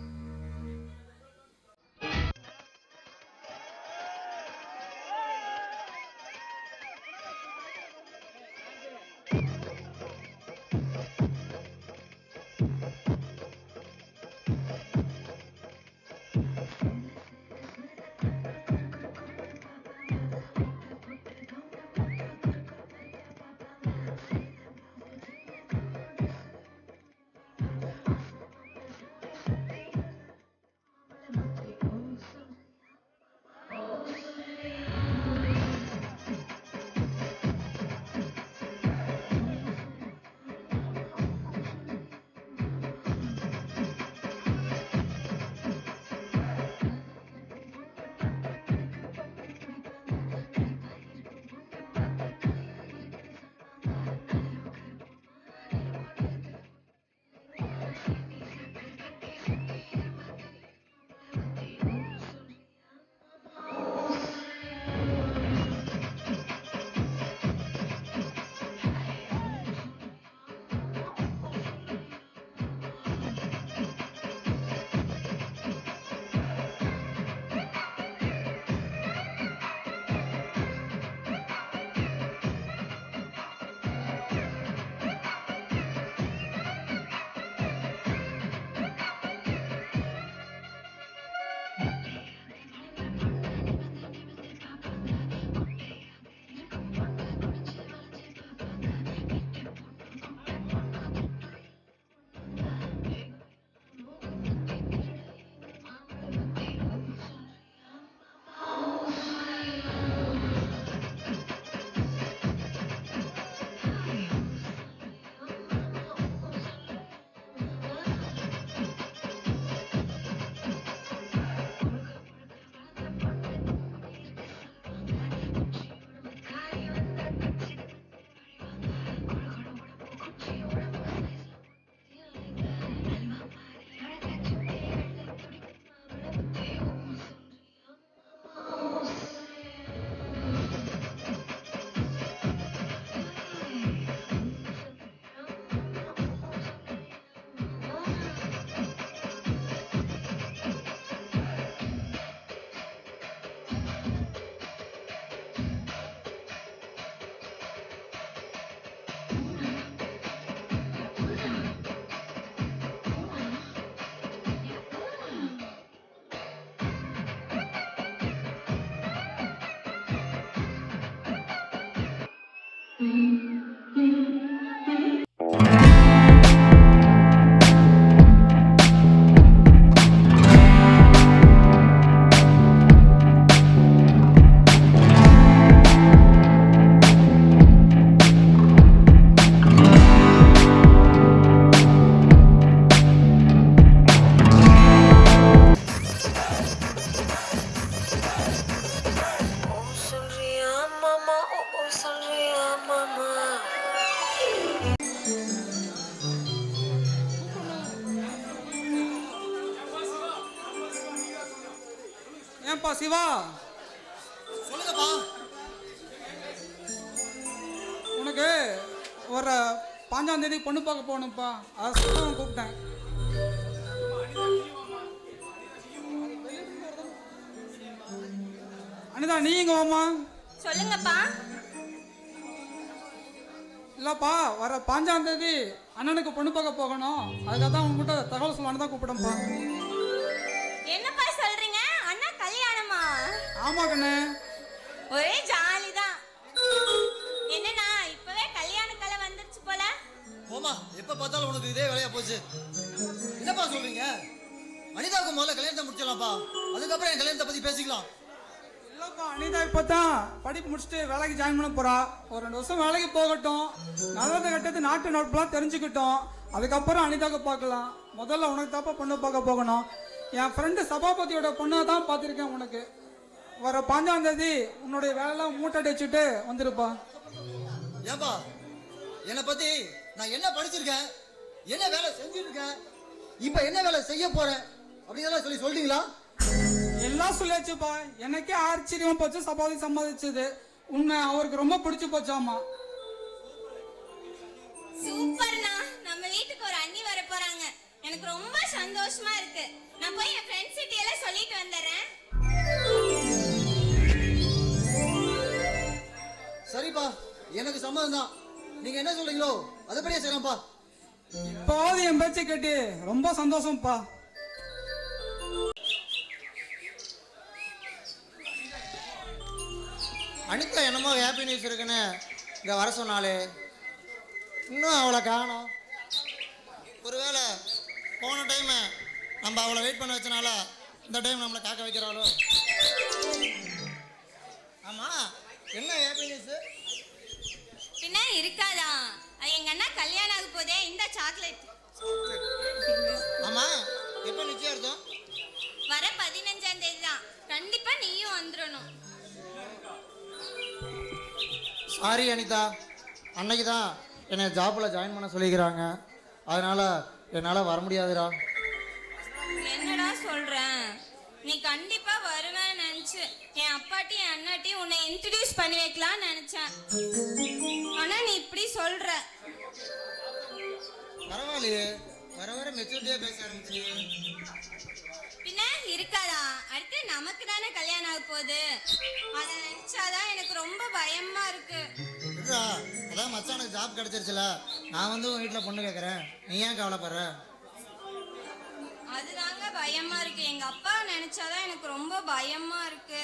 ஏன்பா சிவா? சொல்லுங்கப்பா. உனக்கு ஒரு 5ஆம் தேதி பொண்ணு பார்க்க போகணும்ப்பா. அதை சொல்ல கூப்பிட்டேன். அனிதா நீ இங்க வாமா. சொல்லுங்கப்பா. இல்லப்பா வர 5ஆம் தேதி அண்ணனுக்கு பொண்ணு பார்க்க போகணும். அதுக்காக தான் உங்ககிட்ட தகவல் சொல்லலான்னு தான் கூப்பிட்டேன்ப்பா. என்னப்பா சொல்றீங்க? அண்ணா கல்யாணமா? ஆமா கண்ணே. ஒரே ஜாலி தான். என்னண்ணா இப்பவே கல்யாண கலை வந்துருச்சு போல. போமா, எப்ப பார்த்தாலும் உனக்கு இதே வேலையா போச்சு. என்னப்பா சொல்றீங்க? அனிதாவுக்கு முதல்ல கல்யாணத்தை முடிச்சிடலாம்ப்பா, அதுக்கப்புறம் என் கல்யாணத்தை பத்தி பேசிக்கலாம். இல்லப்பா அனிதா இப்பதான் படிப்பு முடிச்சுட்டு வேலைக்கு ஜாயின் பண்ண போறா. ஒரு 2 வருஷம் வேலைக்கு போகட்டும், நல்லது கெட்டது நாட்டு நடப்பெல்லாம் தெரிஞ்சுக்கிட்டோம். அதுக்கப்புறம் அனிதாவுக்கு பார்க்கலாம். முதல்ல உனக்கு தாப்பா பொண்ணு பார்க்க போகணும். என் ஃப்ரெண்டு சபாபதியோட பொண்ணை தான் பார்த்துருக்கேன். உனக்கு வர 5ஆம் தேதி உன்னுடைய வேலையெல்லாம் மூட்டை அடிச்சுட்டு வந்துருப்பா. ஏன்பா என்னை பத்தி நான் என்ன படிச்சிருக்கேன், என்ன வேலை செஞ்சுட்டு இருக்கேன், இப்ப என்ன வேலை செய்ய போறேன் அப்படிங்கிறத சொல்லிட்டீங்களா? எல்லாம் சொல்லியாச்சுப்பா. எனக்கே ஆச்சரியமா போச்சு சபாபதி சம்மதிச்சது. உன்னை அவருக்கு ரொம்ப பிடிச்சு போச்சாமா. சூப்பர்ண்ணா, நம்ம வீட்டுக்கு ஒரு அண்ணி வர போறாங்க. எனக்கு ரொம்ப சந்தோஷமா இருக்கு. நான் போய் என் ஃப்ரெண்ட்ஸ் கிட்ட எல்லாம் சொல்லிட்டு வந்துடுறேன். சரிப்பா, எனக்கு சம்மதம் தான். நீங்க என்ன சொல்றீங்களோ அதுபடியே செய்யறேன்ப்பா. இப்போது என் பேச்சை கேட்டு ரொம்ப சந்தோஷம்ப்பா. அனிதா என்னமோ ஹாப்பி நியூஸ் இருக்குன்னு இங்கே வர சொன்னாலே இன்னும் அவளை காணோம். ஒருவேளை போன டைமு நம்ம அவளை வெயிட் பண்ண வச்சனால இந்த டைம் நம்மளை காக்க வைக்கிறாளோ? ஆமாம், என்ன ஹாப்பி நியூஸு? பின்ன இருக்காதா? எங்க அண்ணா கல்யாணம் ஆக போதே. இந்த சாக்லேட். ஆமாம், எப்போ நிச்சயார்த்தம்? வர 15ஆம் தேதி தான். கண்டிப்பா நீயும் வந்துடணும். சாரி அனிதா, அன்னைக்கு தான் என்னை ஜாப்பில் ஜாயின் பண்ண சொல்லிக்கிறாங்க. அதனால் என்னால் வர முடியாதுடா. என்னடா சொல்றேன்? நீ கண்டிப்பா வருவேன்னு நினைச்சு என் அப்பாட்டி என் அண்ணாட்டி உன்னை இன்ட்ரடியூஸ் பண்ணி வைக்கலாம்னு நினைச்சேன். ஆனா நீ இப்படி சொல்ற. பரவாயில்லையே, வர வர மெச்சூரிட்டியாக பேச ஆரம்பிச்சு. பின்ன இருக்காதா? அடுத்து நமக்கு தானே கல்யாணம் ஆக போகுது. அதை நினைச்சாதான் எனக்கு ரொம்ப பயமா இருக்கு. அதான் மச்சானுக்கு ஜாப் கிடைச்சிருச்சுல, நான் வந்து உன் வீட்டில் பொண்ணு கேட்குறேன். நீ ஏன் கவலைப்படுற? அதுதாங்க பயமா இருக்கு. எங்க அப்பா நினைச்சாதான் எனக்கு ரொம்ப பயமா இருக்கு.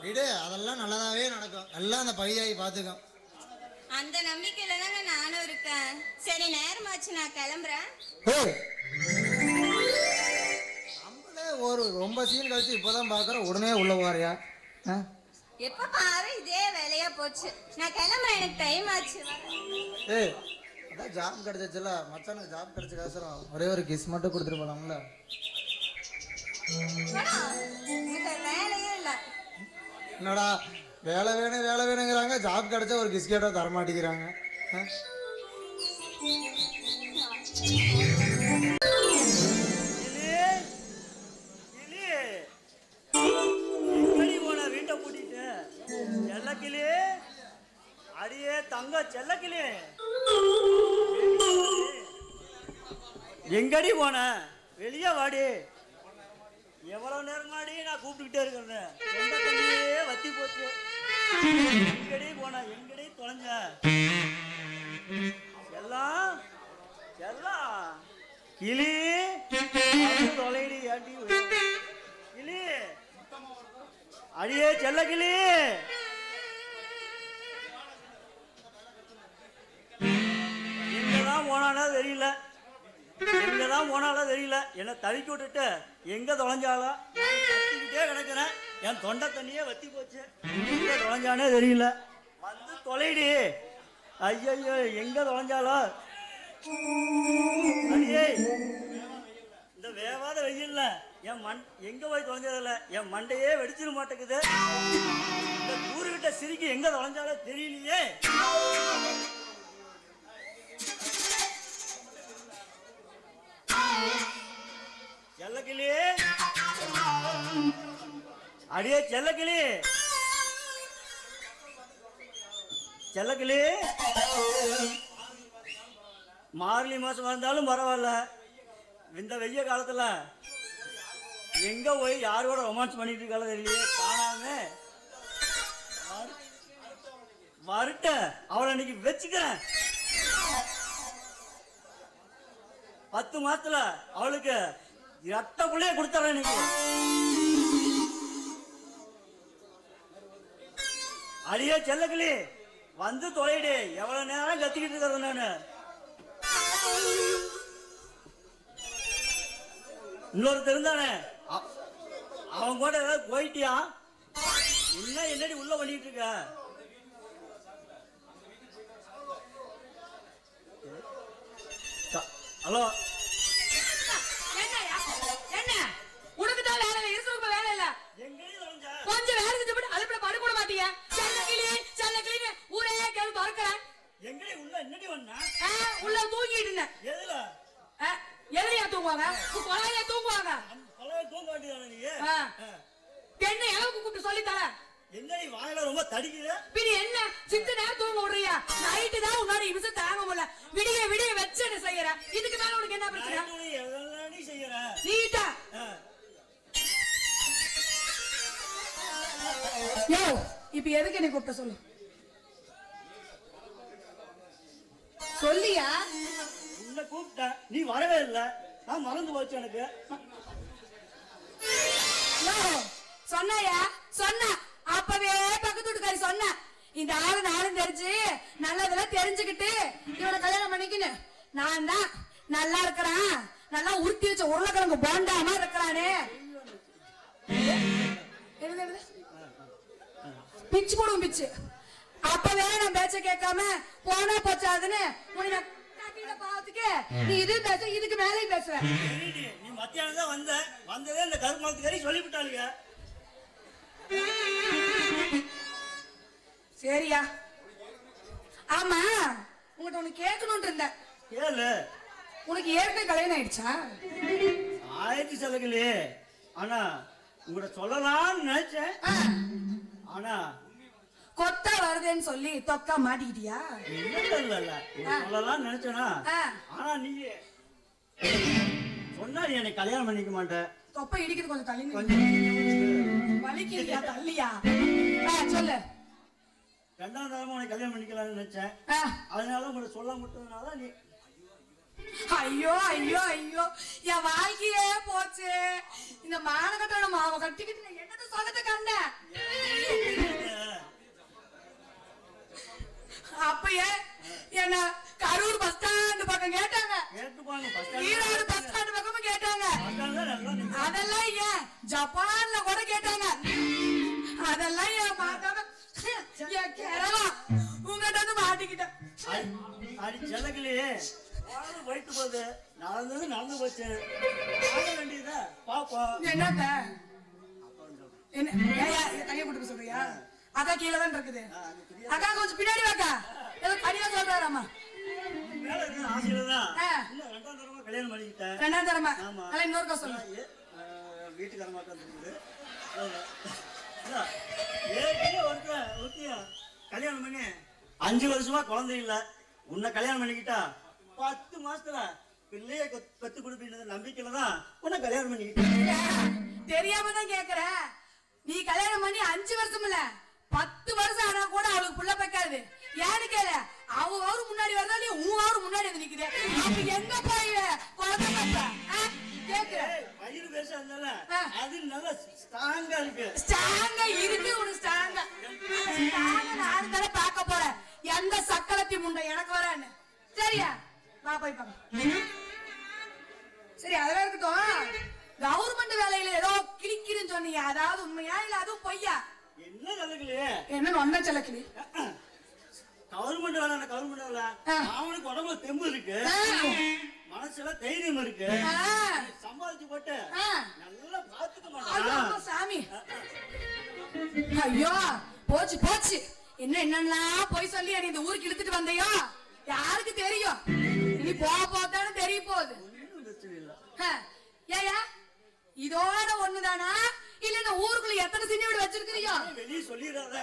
விடு, அதெல்லாம் நல்லதாவே நடக்கும். எல்லாம் அந்த பழியாகி பார்த்துக்கும். அந்த நம்பிக்கையில தாங்க நானும் இருக்கேன். சரி, நேரமாச்சு, நான் கிளம்புறேன். நம்மளே ஒரு ரொம்ப சீன் கழிச்சு இப்போதான் பார்க்குறோம், உடனே உள்ள போறியா? எப்ப பாரு இதே வேலையா போச்சு. நான் கிளம்புறேன், எனக்கு டைம் ஆச்சு. ஏய், அதான் ஜாப் கிடைச்சிச்சுல, மச்சானுக்கு ஜாப் கிடைச்ச காசுரம் ஒரே ஒரு கிஸ் மட்டும் கொடுத்துட்டு போலாம்ல. எனக்கு வேலையே இல்லை. என்னடா வேலை வேணும் வேலை வேணுங்கிறாங்க, ஜாப் கிடைச்சா ஒரு கிஸ் கேட்டால் தரமாட்டேங்கிறாங்க. வீட்டை பூட்டிட்டு செல்லக்கிளி, அடியே தங்க செல்லக்கிளி, எங்கடி போன? வெளியே வாடி. எவ்வளவு நேரமாடி நான் கூப்பிட்டுக்கிட்டே இருக்கிறேன். சொந்த தண்ணியே வத்தி போச்சு. எங்கடி போன? எங்கடி தொலைஞ்ச? செல்லாம் செல்லாம் கிளி தொலைடி ஆட்டி கிளி, அடியே செல்ல கிளி. எங்கதான் போனாலும் தெரியல, எங்கதான் போனாலும் தெரியல. என்னை தவிக்க விட்டுட்டு எங்க தொலைஞ்சாலோ கத்திக்கிட்டே கிடக்குறேன். என் தொண்டை தண்ணியே வத்தி போச்சு. எங்க தொலைஞ்சானே தெரியல. வந்து தொலைடி. ஐயோ, எங்க தொலைஞ்சாலோ? அடியே, இந்த வேவாத வெயில்ல என் எங்க போய் தொலைஞ்சதில்ல, என் மண்டையே வெடிச்சிட மாட்டேங்குது. இந்த ஊருகிட்ட சிரிக்கி எங்க தொலைஞ்சாலோ தெரியலையே. செல்லக்கிளி, அடியே செல்லக்கிளி, செல்லக்கிளி மார்கழி மாசம் வந்தாலும் பரவாயில்ல, இந்த வெய்ய காலத்துல எங்க போய் யாரோட ரொமான்ஸ் பண்ணிட்டு இருக்காலும் தெரியலையே, காணாம வருட்ட அவளை இன்னைக்கு வச்சுக்கிறேன். 10 மாசத்துல அவளுக்கு ரத்த புள்ளைய கொடுத்துறேன் இன்னைக்கு. அடியே செல்லக்கிளி வந்து தொலைடு, எவ்வளவு நேரம் கத்திக்கிட்டு இருக்கிறது நானு. இன்னொருத்தர் இருந்தானே அவன் கூட ஏதாவது போயிட்டியா? என்ன என்னடி உள்ள பண்ணிட்டு இருக்க? ஹலோ, என்ன உனக்கு தான் வேலை இல்ல, இருக்கிறவங்க வேலை இல்ல. கொஞ்சம் வேலை செஞ்சு போட்டு அதுல படு கூட மாட்டீங்க. செல்லக்கிளி ஊரே கேள்வி பார்க்கிறேன். எங்கடி உள்ள என்னடி வந்தா? உள்ள தூங்கிட்டு இருந்தேன். எதுல? எதிரியா தூங்குவாங்க, கொலையா தூங்குவாங்க. கொலையா தூங்க வேண்டியதானே நீ? என்ன எளவுக்கு கூப்பிட்டு சொல்லி தர. என்னடி வாயில ரொம்ப தடிக்குது? பிடி என்ன சித்த நேரம் தூங்க விடுறியா? நைட்டு தான் உன்னோட இம்சை தாங்க முடியல. விடிய விடிய வச்சு செய்யற. இதுக்கு மேல உனக்கு என்ன பிரச்சனை? நீ செய்யற நீட்டா யோ இப்ப எதுக்கு என்ன கூப்பிட்ட சொல்லு. சொல்லியா? உன்னை கூப்பிட்ட நீ வரவே இல்ல, நான் மறந்து போச்சு எனக்கு. சொன்னாயா? சொன்ன அப்பவே பக்கத்து வீட்டுக்காரி சொன்ன, இந்த ஆளு நாளும் தெரிஞ்சு நல்லதெல்லாம் தெரிஞ்சுக்கிட்டு இவனை கல்யாணம் பண்ணிக்கின்னு. நான் தான் நல்லா இருக்கிறான், நல்லா உருட்டி வச்ச உருளைக்கிழங்கு போண்டாம இருக்கிறானே. பிச்சு போடுவோம் பிச்சு. அப்பவே நான் பேச்ச கேட்காம போனா போச்சாதுன்னு பாவத்துக்கு நீ இது பேச, இதுக்கு மேலேயும் பேசுற. நீ மத்தியானம் தான் வந்ததே இந்த கருப்பு மரத்துக்காரி சொல்லிவிட்டாளுங்க. சரியா? ஆமா உங்கள்கிட்ட உனக்கு கேட்கணும்னு இருந்த. கேளு. உனக்கு ஏற்கனவே கல்யாணம் ஆயிடுச்சா? ஆயிடுச்சு செல்லக்கிளி. ஆனா உங்கள்கிட்ட சொல்லலாம்னு நினைச்சேன். ஆனா கொத்தா வருதுன்னு சொல்லி தொக்கா மாட்டிக்கிட்டியா? இல்ல சொல்லலாம்னு நினைச்சேனா? ஆனா நீ சொன்னா நீ என்னை கல்யாணம் பண்ணிக்க மாட்டேன். தொப்பை இடிக்குது, கொஞ்சம் தள்ளி வலிக்கிறியா? தள்ளியா? சொல்லு. 2ஆம் தரமா உனக்கு கல்யாணம் பண்ணிக்கலாம்னு நினைச்சேன். அதனால உங்களுக்கு சொல்ல முட்டதுனால நீ. ஐயோ ஐயோ ஐயோ என் வாழ்க்கையே போச்சு. இந்த மானகட்டோட மாவை கட்டிக்கிட்டு என்னது சொகத்தை கண்ட. அப்பயே என்ன கரூர் பஸ் ஸ்டாண்ட் பக்கம் கேட்டாங்க, ஈரோடு பஸ் ஸ்டாண்ட் பக்கமும் கேட்டாங்க. அதெல்லாம் ஏன் ஜப்பான்ல கூட கேட்டாங்க. அதெல்லாம் ஏன் மாட்டாம என் கேரளா உங்ககிட்ட வந்து மாட்டிக்கிட்டேன். அடி செல்லக்கிளியே போயிட்டு போகுது, நடந்து போச்சு. வேண்டியதா பாப்பா என்னத்த என்ன தனியா போட்டு சொல்றியா? அக்கா கீழே தான் இருக்குது. அக்கா கொஞ்சம் பின்னாடி வாக்கா, ஏதோ தனியா சொல்றாராமா. கல்யாணம் பண்ணிக்கிட்டேன். 2ஆம் தரமா? இன்னொருக்கா சொல்லு. வீட்டுக்காரமா கல்யாணம் பண்ணி 5 வருஷமா குழந்தை இல்ல. உன்னை கல்யாணம் பண்ணிக்கிட்டா 10 மாசத்துல பிள்ளைய பெத்து கொடுப்பீங்க நம்பிக்கையில தான் உன்னை கல்யாணம் பண்ணிக்கிட்டேன். தெரியாம தான் கேக்குற. நீ கல்யாணம் பண்ணி 5 வருஷம் இல்ல 10 வருஷம் ஆனா கூட அவளுக்கு புள்ள வைக்காது. ஏன்னு கேளு, அவரு முன்னாடி வரதா நீ அவரு முன்னாடி வந்து நிக்குது. அப்ப எங்க போய் குழந்தை கேக்குற? வயிறு பேச அது நல்ல ஸ்ட்ராங்கா இருக்கு. ஸ்ட்ராங்கா இருக்கு உனக்கு ஸ்ட்ராங்கா. நான் தானே பார்க்க போறேன் எந்த சக்கலத்தி முண்டை எனக்கு வரேன்னு. சரியா? வா போய் பாக்க. சரி அதெல்லாம் இருக்கட்டும். கவர்மெண்ட் வேலையில ஏதோ கிளிக்குதுன்னு சொன்னீங்க, அதாவது உண்மையா இல்ல அதுவும் பொய்யா? என்ன கலக்கலையே? என்ன ஒன்ன செல்லக்கிளி? கவர்மெண்ட் வேலை கவர்மெண்ட் வேலை. அவனுக்கு உடம்புல தெம்பு இருக்கு, மனசுல தைரியம் இருக்கு, சம்பாதிச்சு போட்டு நல்லா பாத்துக்க மாட்டான் சாமி. ஐயோ போச்சு போச்சு. என்னென்னலாம் போய் சொல்லி நீ இந்த ஊருக்கு இழுத்துட்டு வந்தையோ யாருக்கு தெரியும்? நீ போதானே தெரிய போகுது. ஏயா இதோட ஒண்ணுதானா இல்ல இந்த ஊருக்குள்ள எத்தனை சின்ன வீடு வச்சிருக்கிறியோ? வெளியே சொல்லிடாத.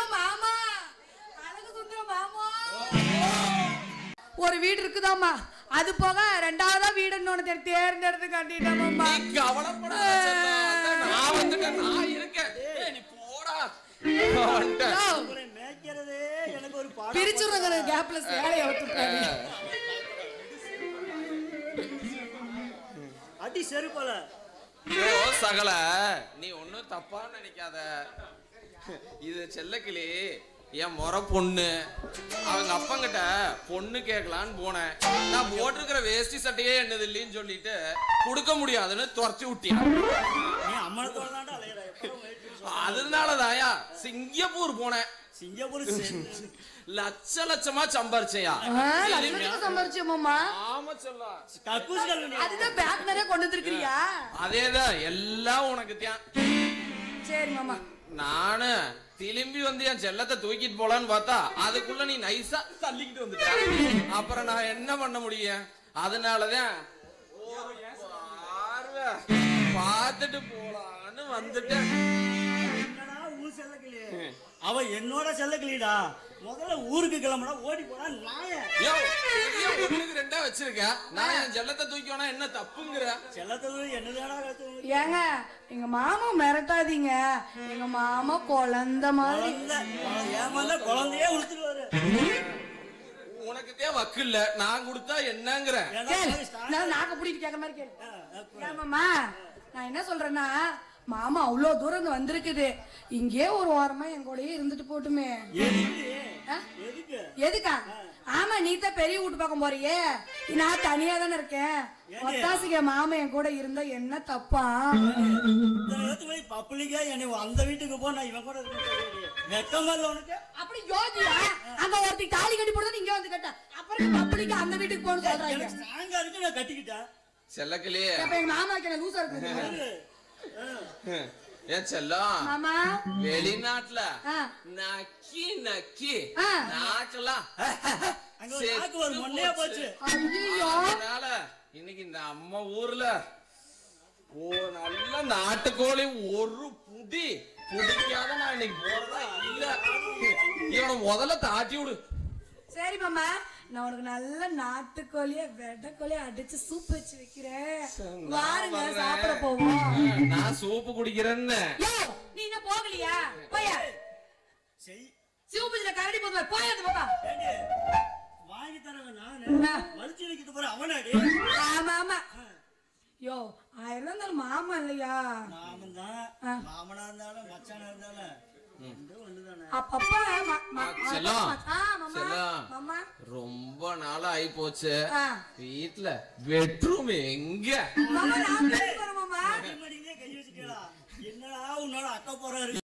ஐயோ மாமா, அழகு சுந்தரம் மாமா. ஒரு வீடு இருக்குதாம்மா, அது போக ரெண்டாவதா வீடு இன்னொன்னு தேர்ந்தெடுத்து கட்டிட்டேன் மாமா. நான் வந்துட்டேன், நான் இருக்கேன். நீ போடா. பிரிச்சுடுற கேப்ல சேலைய விட்டுட்டாங்க. அடி செருப்பல. சகல நீ ஒன்னும் தப்பா நினைக்காத. இது செல்லக்கிளி என் முறை பொண்ணு. அவங்க அப்பங்கிட்ட பொண்ணு கேட்கலான்னு போனேன். நான் போட்டிருக்கிற வேஷ்டி சட்டையே என்னது இல்லைன்னு சொல்லிட்டு கொடுக்க முடியாதுன்னு துரத்தி விட்டியா. அதனாலதாயா சிங்கப்பூர் போனேன். சிங்கப்பூர் லட்ச லட்சமா சம்பாரிச்சையா. அதேதான் எல்லாம் உனக்கு தான். சரி மாமா. நானு திரும்பி வந்து என் செல்லத்தை தூக்கிட்டு போலான்னு பார்த்தா அதுக்குள்ள நீ நைஸா தள்ளிக்கிட்டு வந்துட்ட. அப்புறம் நான் என்ன பண்ண முடியும்? அதனாலதான் பார்த்துட்டு போலான்னு வந்துட்டேன். அவ என்னோட செல்லக்கிளிடா. முதல்ல ஊருக்கு கிளம்புனா ஓடி போனா நாய. ஒண்ணுக்கு ரெண்டா வச்சிருக்க. நான் என் செல்லத்தை தூக்கினா என்ன தப்புங்கிற? செல்லத்தை என்னதாடா? ஏங்க எங்க மாமா மிரட்டாதீங்க. எங்க மாமா குழந்தை மாதிரி. ஏமாந்தா குழந்தையே உடுத்துருவாரு. உனக்கு தேவை வக்கு இல்ல, நான் கொடுத்தா என்னங்கிற? நாக்க பிடிட்டு கேட்க மாதிரி கேளு. மாமா நான் என்ன சொல்றேன்னா, மாமா அவ்வளோ தூரம் வந்திருக்குது, இங்கே ஒரு வாரமா என் கூடயே இருந்துட்டு போட்டுமே. எதுக்கா? ஆமா நீ தான் பெரிய வீட்டு பக்கம் போறியே, நான் தனியா தானே இருக்கேன். ஒத்தாசிக்க மாமா என் கூட இருந்தா என்ன தப்பா? பப்ளிக்கா என்னை அந்த வீட்டுக்கு போ, நான் இவன் கூட வெக்கமா இல்ல உனக்கு? அப்படி யோசியா? அங்க ஒருத்தி தாலி கட்டி போடுறது இங்க வந்து கட்ட, அப்புறம் பப்ளிக்கா அந்த வீட்டுக்கு போன்னு சொல்றாங்க. ஸ்ட்ராங்கா இருக்கு, நான் கட்டிக்கிட்டேன். செல்லக்கிளி எங்க மாமாக்கு என்ன லூசா இருக்கு? ஏன் செல்லம் மாமா வெளிநாட்டுல நக்கி நக்கி நாக்கெல்லாம் ஒரு மொண்ணையா போச்சு. அதனால இன்னைக்கு இந்த அம்மா ஊர்ல ஒரு நல்ல நாட்டுக்கோழி ஒரு புடி புடிக்காத நான் இன்னைக்கு போறதா இல்ல. இவனை முதல்ல தாட்டி விடு. சரி மாமா, நான் உனக்கு நல்ல நாட்டுக்கோழிய வெட்டைக்கோழிய அடிச்சு சூப் வச்சு வைக்கிறேன். வாருங்க சாப்பிட போவோம். நான் சூப்பு குடிக்கிறேன்னு. நீ என்ன போகலையா? போயா சூப்புல கரடி போதுமா? போயா அந்த பக்கம் வாங்கி தரவன் நானு வலிச்சு வைக்கிட்டு போற அவனாடி. ஆமா ஆமா. யோ 1000 இருந்தாலும் மாமா இல்லையா? மாமன் தான். மாமனா இருந்தாலும் மச்சானா இருந்தாலும் ரொம்ப நாள் ஆயி போச்சு. வீட்டுல பெட்ரூம் எங்க? என்னடா உன்னோட அக்கா போறாரு.